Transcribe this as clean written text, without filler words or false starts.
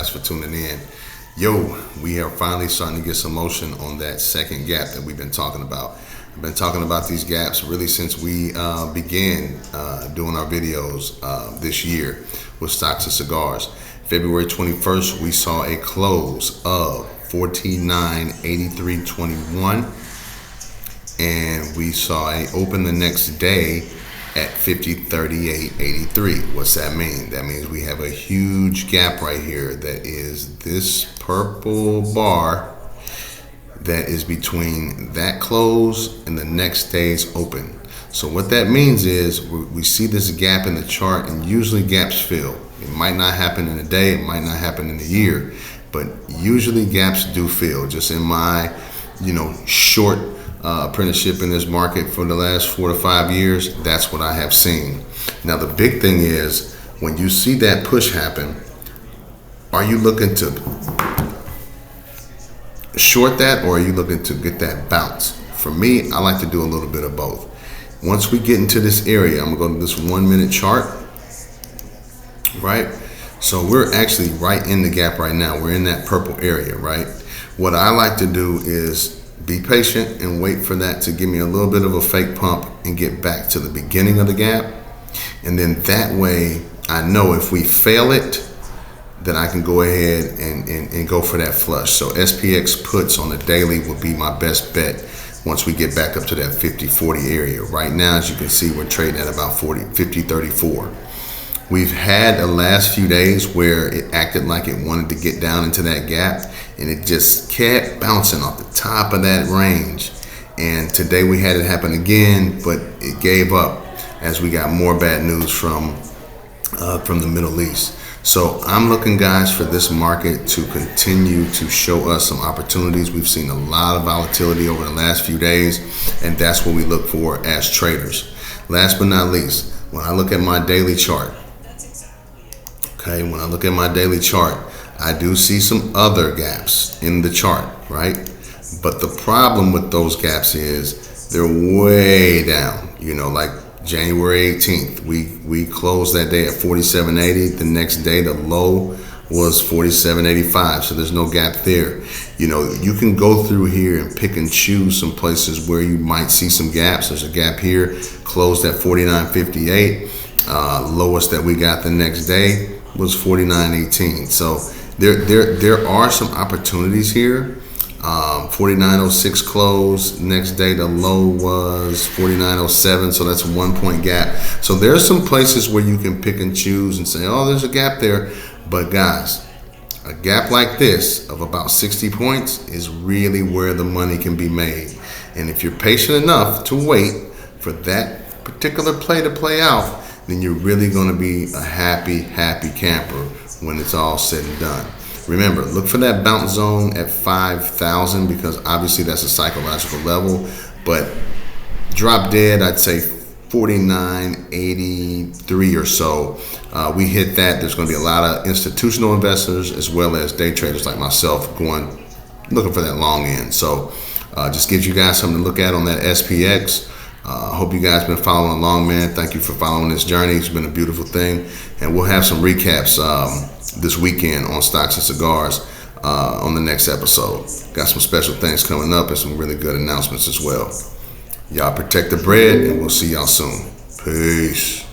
guys for tuning in. Yo, we are finally starting to get some motion on that second gap that we've been talking about. I've been talking about these gaps really since we began doing our videos this year with stocks and cigars. February 21st, we saw a close of 49.8321, and we saw a open the next day at 50.3883. What's that mean? That means we have a huge gap right here that is this purple bar that is between that close and the next day's open. So what that means is we see this gap in the chart, and usually gaps fill. It might not happen in a day, it might not happen in a year, but usually gaps do fill. Just in my short apprenticeship in this market for the last 4 to 5 years, that's what I have seen. Now the big thing is, when you see that push happen, are you looking to short that, or are you looking to get that bounce? For me, I like to do a little bit of both. Once we get into this area, I'm gonna go to this 1 minute chart, right? So we're actually right in the gap right now. We're in that purple area, right? What I like to do is be patient and wait for that to give me a little bit of a fake pump and get back to the beginning of the gap. And then that way I know if we fail it, then I can go ahead and go for that flush. So SPX puts on the daily would be my best bet once we get back up to that 50-40 area. Right now, as you can see, we're trading at about 50-34. We've had the last few days where it acted like it wanted to get down into that gap, and it just kept bouncing off the top of that range. And today we had it happen again, but it gave up as we got more bad news from the Middle East. So I'm looking, guys, for this market to continue to show us some opportunities. We've seen a lot of volatility over the last few days, and that's what we look for as traders. Last but not least, when I look at my daily chart, when I look at my daily chart, I do see some other gaps in the chart, right? But the problem with those gaps is they're way down. Like January 18th, we closed that day at 47.80. The next day, the low was 47.85. So there's no gap there. You can go through here and pick and choose some places where you might see some gaps. There's a gap here, closed at 49.58. Lowest that we got the next day was 49.18. So there are some opportunities here. 49.06 close. Next day the low was 49.07, so that's a 1 point gap. So there's some places where you can pick and choose and say, oh, there's a gap there. But guys, a gap like this of about 60 points is really where the money can be made. And if you're patient enough to wait for that particular play to play out, then you're really going to be a happy camper when it's all said and done. Remember, look for that bounce zone at 5,000, because obviously that's a psychological level. But drop dead, I'd say 49.83 or so. We hit that. There's going to be a lot of institutional investors as well as day traders like myself looking for that long end. So just gives you guys something to look at on that SPX. Hope you guys been following along, man. Thank you for following this journey. It's been a beautiful thing. And we'll have some recaps this weekend on Stocks and Cigars on the next episode. Got some special things coming up and some really good announcements as well. Y'all protect the bread, and we'll see y'all soon. Peace.